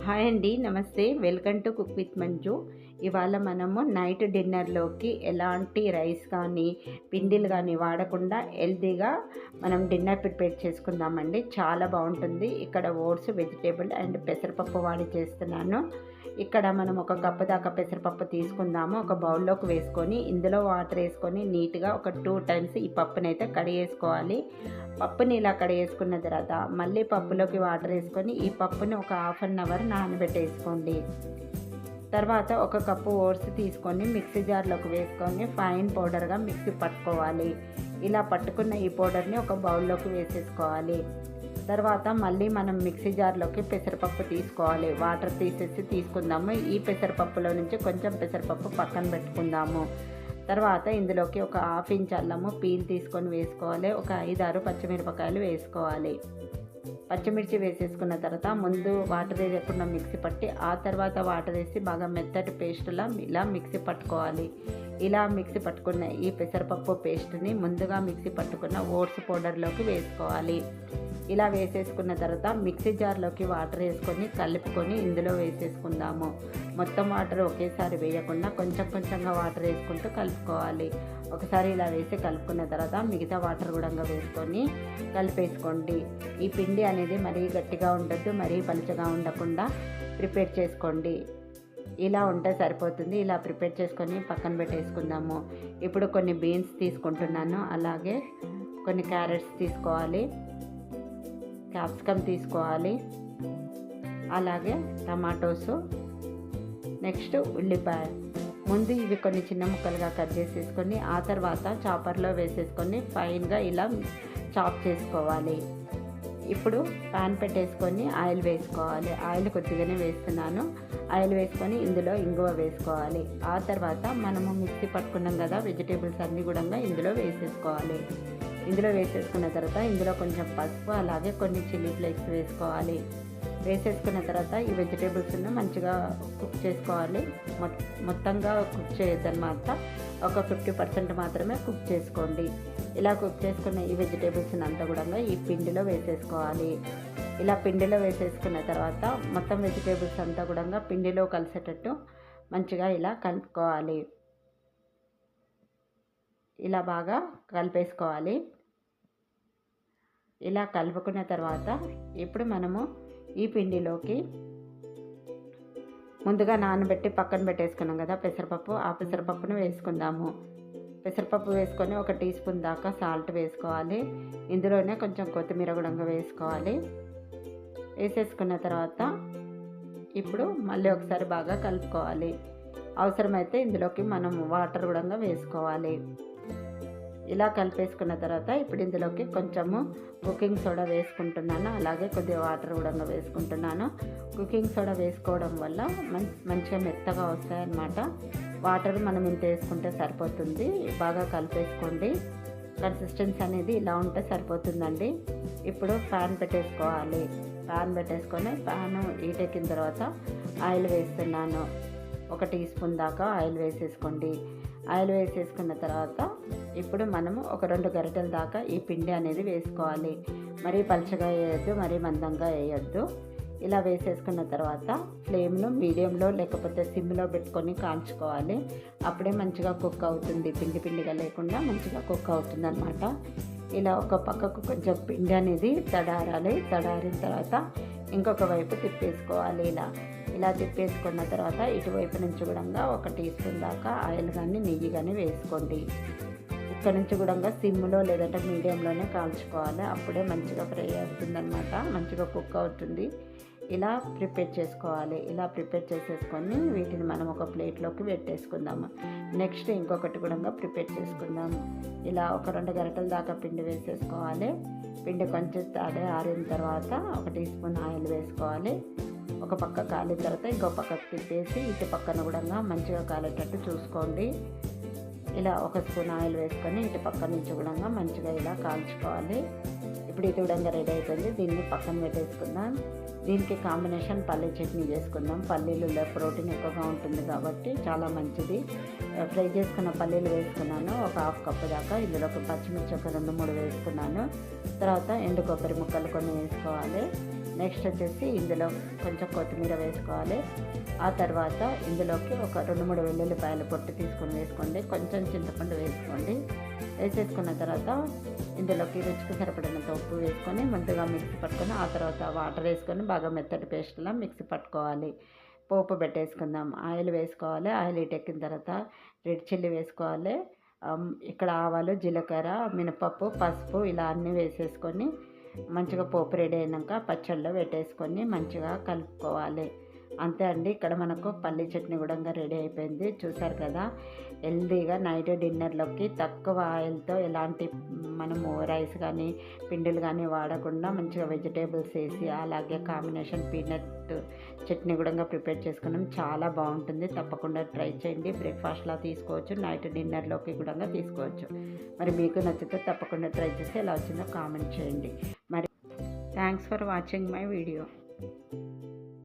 Hi అండి. నమస్తే. Welcome to cook with Manju. ఇవాళ మనము నైట్ డిన్నర్‌లోకి ఎలాంటి రైస్ కానీ, పిండిలు గానీ వాడకుండా హెల్తీగా మనం డిన్నర్ ప్రిపేర్ చేసుకుందామండి. చాలా బావుంటుంది. ఇక్కడ ఓట్స్, వెజిటబుల్ అండ్ పెసరపప్పు వాడి చేస్తున్నాను. ఇక్కడ మనం ఒక కప్పు దాకా పెసరపప్పు తీసుకుందాము. ఒక బౌల్‌లోకి వేసుకొని, ఇందులో వాటర్ ఏసుకొని నీట్‌గా ఒక 2 టైమ్స్ ఈ పప్పునైతే కడిగేసుకోవాలి. పప్పుని ఇలా కడిగేసుకున్న తర్వాత మళ్ళీ పప్పులోకి వాటర్ వేసుకొని ఈ పప్పుని ఒక హాఫ్ అన్ అవర్ నానబెట్టేసుకోండి. తర్వాత ఒక కప్పు ఓట్స్ తీసుకొని మిక్సీ జార్లోకి వేసుకొని ఫైన్ పౌడర్గా మిక్సీ పట్టుకోవాలి. ఇలా పట్టుకున్న ఈ పౌడర్ని ఒక బౌల్లోకి వేసేసుకోవాలి. తర్వాత మళ్ళీ మనం మిక్సీ జార్లోకి పెసరపప్పు తీసుకోవాలి. వాటర్ తీసేసి తీసుకుందాము. ఈ పెసరపప్పులో నుంచి కొంచెం పెసరపప్పు పక్కన పెట్టుకుందాము. తర్వాత ఇందులోకి ఒక హాఫ్ ఇంచ్ అల్లము పీల్ తీసుకొని వేసుకోవాలి. ఒక 5, 6 పచ్చిమిరపకాయలు వేసుకోవాలి. పచ్చిమిర్చి వేసేసుకున్న తర్వాత ముందు వాటర్ వేయకుండా మిక్సీ పట్టి ఆ తర్వాత వాటర్ వేసి బాగా మెత్తటి పేస్టులా ఇలా మిక్సీ పట్టుకోవాలి. ఇలా మిక్సీ పట్టుకున్న ఈ పెసరపప్పు పేస్ట్ని ముందుగా మిక్సీ పట్టుకున్న ఓట్స్ పౌడర్లోకి వేసుకోవాలి. ఇలా వేసేసుకున్న తర్వాత మిక్సీ జార్లోకి వాటర్ వేసుకొని కలుపుకొని ఇందులో వేసేసుకుందాము. మొత్తం వాటర్ ఒకేసారి వేయకుండా కొంచెం కొంచెంగా వాటర్ వేసుకుంటూ కలుపుకోవాలి. ఒకసారి ఇలా వేసి కలుపుకున్న తర్వాత మిగతా వాటర్ కూడా వేసుకొని కలిపేసుకోండి. ఈ పిండి అనేది మరీ గట్టిగా ఉండొద్దు, మరీ పలుచగా ఉండకుండా ప్రిపేర్ చేసుకోండి. ఇలా ఉంటే సరిపోతుంది. ఇలా ప్రిపేర్ చేసుకొని పక్కన పెట్టేసుకుందాము. ఇప్పుడు కొన్ని బీన్స్ తీసుకుంటున్నాను. అలాగే కొన్ని క్యారెట్స్ తీసుకోవాలి, క్యాప్సికమ్ తీసుకోవాలి, అలాగే టమాటోసు, నెక్స్ట్ ఉల్లిపాయ. ముందు ఇవి కొన్ని చిన్న ముక్కలుగా కట్ చేసేసుకొని ఆ తర్వాత చాపర్లో వేసేసుకొని ఫైన్గా ఇలా చాప్ చేసుకోవాలి. ఇప్పుడు ప్యాన్ పెట్టేసుకొని ఆయిల్ వేసుకోవాలి. ఆయిల్ కొద్దిగానే వేస్తున్నాను. ఆయిల్ వేసుకొని ఇందులో ఇంగువ వేసుకోవాలి. ఆ తర్వాత మనము మిక్సీ పట్టుకున్నాం కదా వెజిటేబుల్స్ అన్నీ కూడా ఇందులో వేసేసుకోవాలి. ఇందులో వేసేసుకున్న తర్వాత ఇందులో కొంచెం పసుపు అలాగే కొన్ని చిల్లీ ఫ్లేక్స్ వేసుకోవాలి. వేసేసుకున్న తర్వాత ఈ వెజిటేబుల్స్ను మంచిగా కుక్ చేసుకోవాలి. మొత్తంగా కుక్ చేయొద్దన్నమాట. ఒక 50% మాత్రమే కుక్ చేసుకోండి. ఇలా కుక్ చేసుకున్న ఈ వెజిటేబుల్స్ని అంతా కూడా ఈ పిండిలో వేసేసుకోవాలి. ఇలా పిండిలో వేసేసుకున్న తర్వాత మొత్తం వెజిటేబుల్స్ అంతా కూడా పిండిలో కలిసేటట్టు మంచిగా ఇలా కలుపుకోవాలి. ఇలా బాగా కలిపేసుకోవాలి. ఇలా కలుపుకున్న తర్వాత ఇప్పుడు మనము ఈ పిండిలోకి ముందుగా నానబెట్టి పక్కన పెట్టేసుకున్నాం కదా పెసరపప్పు, ఆ పెసరపప్పును వేసుకుందాము. పెసరపప్పు వేసుకొని ఒక టీ స్పూన్ దాకా సాల్ట్ వేసుకోవాలి. ఇందులోనే కొంచెం కొత్తిమీర కూడా వేసుకోవాలి. వేసేసుకున్న తర్వాత ఇప్పుడు మళ్ళీ ఒకసారి బాగా కలుపుకోవాలి. అవసరమైతే ఇందులోకి మనం వాటర్ కూడా వేసుకోవాలి. ఇలా కలిపేసుకున్న తర్వాత ఇప్పుడు ఇందులోకి కొంచెము కుకింగ్ సోడా వేసుకుంటున్నాను. అలాగే కొద్దిగా వాటర్ కూడా వేసుకుంటున్నాను. కుకింగ్ సోడా వేసుకోవడం వల్ల మంచిగా మెత్తగా వస్తాయన్నమాట. వాటర్ మనం ఇంత వేసుకుంటే సరిపోతుంది. బాగా కలిపేసుకోండి. కన్సిస్టెన్సీ అనేది ఇలా ఉంటే సరిపోతుందండి. ఇప్పుడు ప్యాన్ పెట్టేసుకోవాలి. ప్యాన్ పెట్టేసుకొని ప్యాన్ హీట్ ఎక్కిన తర్వాత ఆయిల్ వేస్తున్నాను. ఒక టీ స్పూన్ దాకా ఆయిల్ వేసేసుకోండి. ఆయిల్ వేసేసుకున్న తర్వాత ఇప్పుడు మనము ఒక 2 గరిటెల దాకా ఈ పిండి అనేది వేసుకోవాలి. మరీ పలుచగా వేయొద్దు, మరీ మందంగా వేయొద్దు. ఇలా వేసేసుకున్న తర్వాత ఫ్లేమ్ను మీడియంలో లేకపోతే సిమ్లో పెట్టుకొని కాల్చుకోవాలి. అప్పుడే మంచిగా కుక్ అవుతుంది. పిండి పిండిగా లేకుండా మంచిగా కుక్ అవుతుంది అన్నమాట. ఇలా ఒక పక్కకు కొంచెం పిండి అనేది తడారాలి. తడారిన తర్వాత ఇంకొక వైపు తిప్పేసుకోవాలి. ఇలా తిప్పేసుకున్న తర్వాత ఇటువైపు నుంచి కూడా ఒక టీ స్పూన్ దాకా ఆయిల్ కానీ నెయ్యి కానీ వేసుకోండి. ఇక్కడ నుంచి కూడా సిమ్లో లేదంటే మీడియంలోనే కాల్చుకోవాలి. అప్పుడే మంచిగా ఫ్రై అవుతుందన్నమాట. మంచిగా కుక్ అవుతుంది. ఇలా ప్రిపేర్ చేసుకోవాలి. ఇలా ప్రిపేర్ చేసేసుకొని వీటిని మనం ఒక ప్లేట్లోకి పెట్టేసుకుందాము. నెక్స్ట్ ఇంకొకటి కూడా ప్రిపేర్ చేసుకుందాము. ఇలా ఒక 2 గరిటెల దాకా పిండి వేసేసుకోవాలి. పిండి కొంచెం ఆరిన తర్వాత ఒక టీ స్పూన్ ఆయిల్ వేసుకోవాలి. ఒక పక్క కాలిన తర్వాత ఇంకో పక్కకు తిప్పేసి ఇటు పక్కన కూడా మంచిగా కాలేటట్టు చూసుకోండి. ఇలా ఒక స్పూన్ ఆయిల్ వేసుకొని ఇటు పక్క నుంచి కూడా మంచిగా ఇలా కాల్చుకోవాలి. ఇప్పుడు ఇది కూడా రెడీ అయిపోయింది. దీన్ని పక్కన పెట్టేసుకుందాం. దీనికి కాంబినేషన్ పల్లీ చట్నీ చేసుకుందాం. పల్లీలలో ప్రోటీన్ ఎక్కువగా ఉంటుంది కాబట్టి చాలా మంచిది. ఫ్రై చేసుకున్న పల్లీలు వేసుకున్నాను ఒక హాఫ్ కప్పు దాకా. ఇందులోకి పచ్చిమిర్చి ఒక 2, 3 వేసుకున్నాను. తర్వాత ఎండు కొబ్బరి ముక్కలు కొన్ని వేసుకోవాలి. నెక్స్ట్ వచ్చేసి ఇందులో కొంచెం కొత్తిమీర వేసుకోవాలి. ఆ తర్వాత ఇందులోకి ఒక 2-3 వెల్లుల్లిపాయలు పొట్టు తీసుకొని వేసుకోండి. కొంచెం చింతపండు వేసుకోండి. వేసేసుకున్న తర్వాత ఇందులోకి రుచికి సరిపడినంత ఉప్పు వేసుకొని ముందుగా మిక్సీ పట్టుకొని ఆ తర్వాత వాటర్ వేసుకొని బాగా మెత్తటి పేస్ట్లా మిక్సీ పట్టుకోవాలి. పోపు పెట్టేసుకుందాం. ఆయిల్ వేసుకోవాలి. ఆయిల్ ఎక్కిన తర్వాత రెడ్ చిల్లీ వేసుకోవాలి. ఇక్కడ ఆవాలు, జీలకర్ర, మినపప్పు, పసుపు ఇలా అన్నీ వేసేసుకొని మంచిగా పోపు రెడీ అయినాక పచ్చళ్ళలో పెట్టేసుకొని మంచిగా కలుపుకోవాలి. అంతే అండి. ఇక్కడ మనకు పల్లీ చట్నీ కూడా రెడీ అయిపోయింది. చూసారు కదా, హెల్దీగా నైట్ డిన్నర్లోకి తక్కువ ఆయిల్తో ఎలాంటి మనము రైస్ కానీ పిండిలు కానీ వాడకుండా మంచిగా వెజిటేబుల్స్ వేసి అలాగే కాంబినేషన్ పీనట్ చట్నీ కూడా ప్రిపేర్ చేసుకున్నాం. చాలా బాగుంటుంది. తప్పకుండా ట్రై చేయండి. బ్రేక్ఫాస్ట్లా తీసుకోవచ్చు, నైట్ డిన్నర్లోకి కూడా తీసుకోవచ్చు. మరి మీకు నచ్చితే తప్పకుండా ట్రై చేసి ఎలా వచ్చిందో కామెంట్ చేయండి. మరి thanks for watching my video.